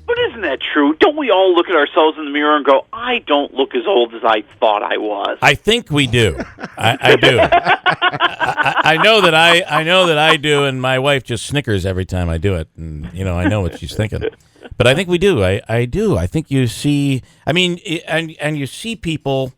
But isn't that true? Don't we all look at ourselves in the mirror and go, I don't look as old as I thought I was? I think we do. I do. I know that I do, and my wife just snickers every time I do it, and I know what she's thinking. But I think we do. I do. I think you see. I mean, and you see people.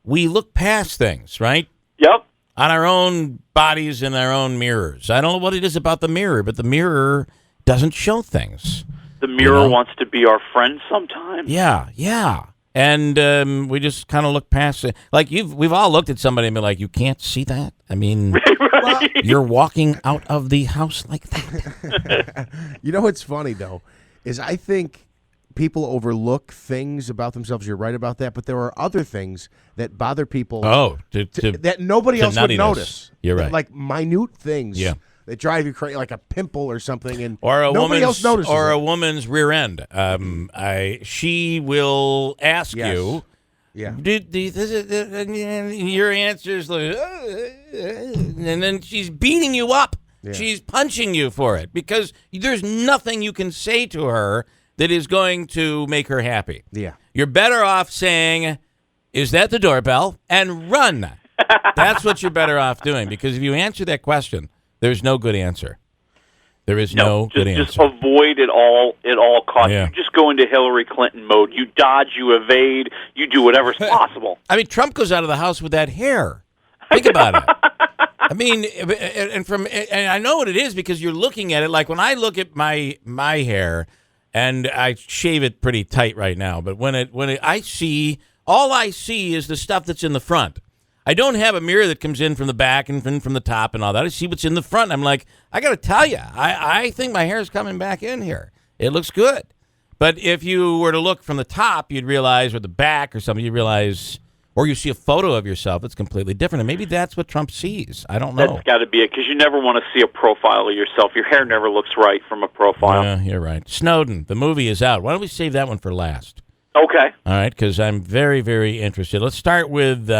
We look past things, right? Yep. On our own bodies and our own mirrors. I don't know what it is about the mirror, but the mirror doesn't show things. The mirror wants to be our friend sometimes. Yeah. And we just kind of look past it. Like we've all looked at somebody and been like, you can't see that? I mean, Right. You're walking out of the house like that. What's funny, though, is I think people overlook things about themselves. You're right about that. But there are other things that bother people that nobody else would notice. You're right. Like minute things. Yeah. That drive you crazy, like a pimple or something, and or nobody else notices. Or a woman's rear end. She will ask you. Yeah. Your answer's like, and then she's beating you up. Yeah. She's punching you for it because there's nothing you can say to her that is going to make her happy. Yeah. You're better off saying, "Is that the doorbell?" and run. That's what you're better off doing, because if you answer that question, there's no good answer. There is no good answer. Just avoid it all at all costs. Yeah. You just go into Hillary Clinton mode. You dodge, you evade, you do whatever's possible. I mean, Trump goes out of the house with that hair. Think about it. I mean, and I know what it is because you're looking at it. Like when I look at my hair, and I shave it pretty tight right now, but I see is the stuff that's in the front. I don't have a mirror that comes in from the back and from the top and all that. I see what's in the front. I'm like, I got to tell you, I think my hair is coming back in here. It looks good. But if you were to look from the top, you'd realize, or the back or something, you'd realize, or you see a photo of yourself that's completely different. And maybe that's what Trump sees. I don't know. That's got to be it, because you never want to see a profile of yourself. Your hair never looks right from a profile. Yeah, you're right. Snowden, the movie is out. Why don't we save that one for last? Okay. All right, because I'm very, very interested. Let's start with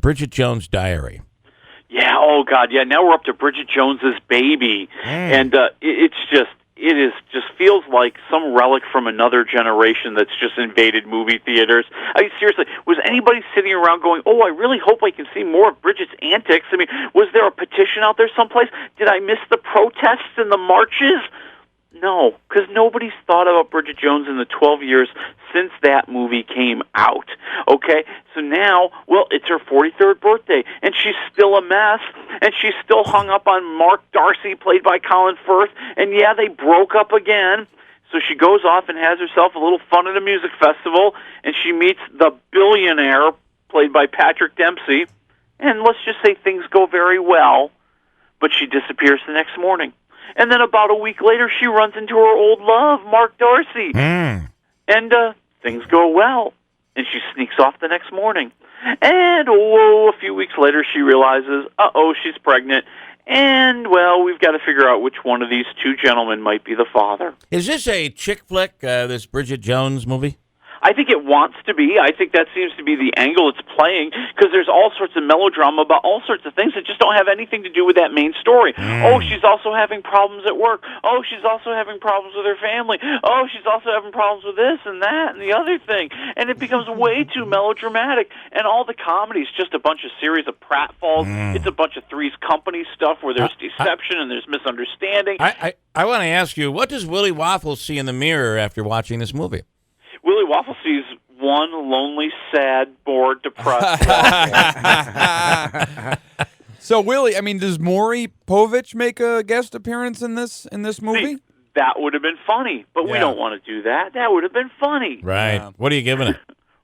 Bridget Jones' Diary. Yeah, oh God, yeah. Now we're up to Bridget Jones's Baby, and it just feels like some relic from another generation that's just invaded movie theaters. I mean, seriously, was anybody sitting around going, "Oh, I really hope I can see more of Bridget's antics"? I mean, was there a petition out there someplace? Did I miss the protests and the marches? No, because nobody's thought about Bridget Jones in the 12 years since that movie came out. Okay, so now, well, it's her 43rd birthday, and she's still a mess, and she's still hung up on Mark Darcy, played by Colin Firth, and yeah, they broke up again. So she goes off and has herself a little fun at a music festival, and she meets the billionaire, played by Patrick Dempsey, and let's just say things go very well, but she disappears the next morning. And then about a week later, she runs into her old love, Mark Darcy. And things go well. And she sneaks off the next morning. And, a few weeks later, she realizes, she's pregnant. And, well, we've got to figure out which one of these two gentlemen might be the father. Is this a chick flick, this Bridget Jones movie? I think it wants to be. I think that seems to be the angle it's playing, because there's all sorts of melodrama about all sorts of things that just don't have anything to do with that main story. Oh, she's also having problems at work. Oh, she's also having problems with her family. Oh, she's also having problems with this and that and the other thing. And it becomes way too melodramatic. And all the comedy's just a bunch of series of pratfalls. It's a bunch of Three's Company stuff where there's deception and there's misunderstanding. I want to ask you, what does Willie Waffle see in the mirror after watching this movie? Willie Waffle sees one lonely, sad, bored, depressed Waffle. So, Willie, I mean, does Maury Povich make a guest appearance in this movie? See, that would have been funny, but we don't want to do that. That would have been funny. Right. Yeah. What are you giving it?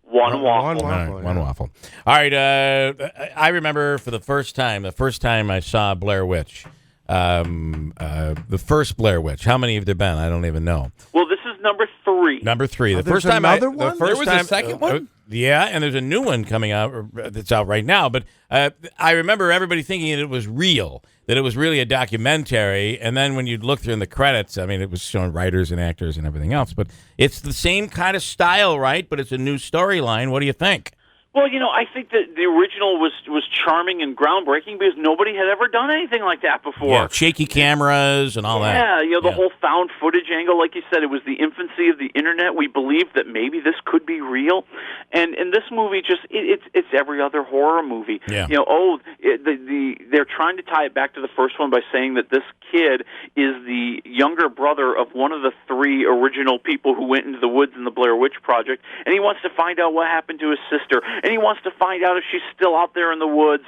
One waffle. One waffle. All right. I remember for the first time I saw Blair Witch. The first Blair Witch. How many have there been? I don't even know. Well, this is number 3. Number 3. The first time there was a second one? Yeah, and there's a new one coming out that's out right now. But I remember everybody thinking that it was real, that it was really a documentary. And then when you'd look through in the credits, I mean, it was showing writers and actors and everything else. But it's the same kind of style, right? But it's a new storyline. What do you think? Well, I think that the original was charming and groundbreaking because nobody had ever done anything like that before. Yeah, shaky cameras and all that. Yeah, the whole found footage angle, like you said, it was the infancy of the internet. We believed that maybe this could be real, and this movie it's every other horror movie. Yeah. They're trying to tie it back to the first one by saying that this kid is the younger brother of one of the 3 original people who went into the woods in the Blair Witch Project, and he wants to find out what happened to his sister. And he wants to find out if she's still out there in the woods.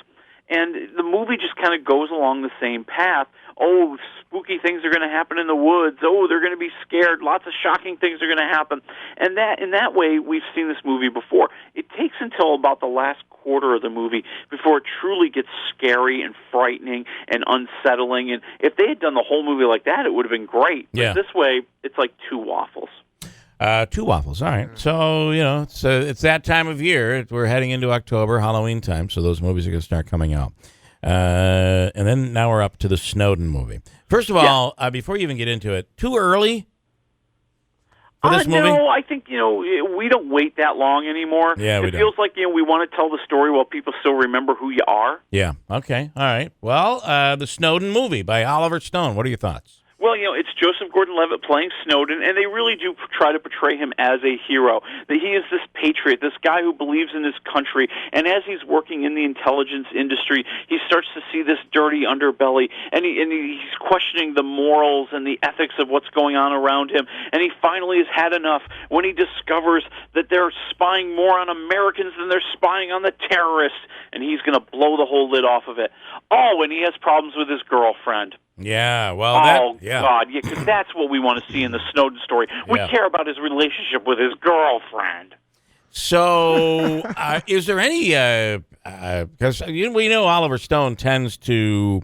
And the movie just kind of goes along the same path. Oh, spooky things are going to happen in the woods. Oh, they're going to be scared. Lots of shocking things are going to happen. And in that way, we've seen this movie before. It takes until about the last quarter of the movie before it truly gets scary and frightening and unsettling. And if they had done the whole movie like that, it would have been great. Yeah. But this way, it's like 2 waffles. 2 waffles. All right. So, it's that time of year. We're heading into October, Halloween time, so those movies are going to start coming out. And then now we're up to the Snowden movie. First of all, before you even get into it, too early for this movie? No, I think, we don't wait that long anymore. Yeah, we It feels like, we want to tell the story while people still remember who you are. Yeah. Okay. All right. Well, the Snowden movie by Oliver Stone. What are your thoughts? Well, it's Joseph Gordon-Levitt playing Snowden, and they really do try to portray him as a hero. That he is this patriot, this guy who believes in his country, and as he's working in the intelligence industry, he starts to see this dirty underbelly, and he's questioning the morals and the ethics of what's going on around him, and he finally has had enough when he discovers that they're spying more on Americans than they're spying on the terrorists, and he's going to blow the whole lid off of it. Oh, and he has problems with his girlfriend. Yeah, well, God, yeah, because that's what we want to see in the Snowden story. We care about his relationship with his girlfriend. So, is there any? Because we know Oliver Stone tends to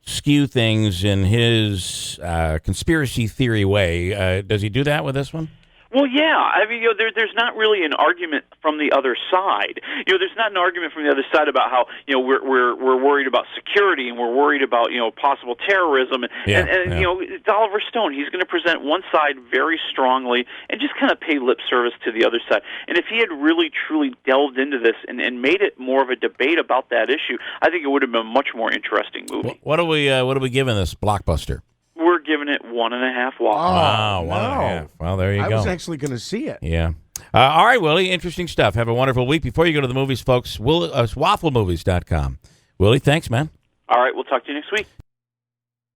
skew things in his conspiracy theory way. Does he do that with this one? Well, yeah. I mean, there's not really an argument from the other side. There's not an argument from the other side about how we're worried about security and we're worried about possible terrorism. And it's Oliver Stone. He's going to present one side very strongly and just kind of pay lip service to the other side. And if he had really truly delved into this and made it more of a debate about that issue, I think it would have been a much more interesting movie. What are we giving this blockbuster? We're giving it 1.5 waffles. Wow, 1.5. Well, there you go. I was actually going to see it. Yeah. All right, Willie. Interesting stuff. Have a wonderful week. Before you go to the movies, folks, wafflemovies.com. Willie, thanks, man. All right, we'll talk to you next week.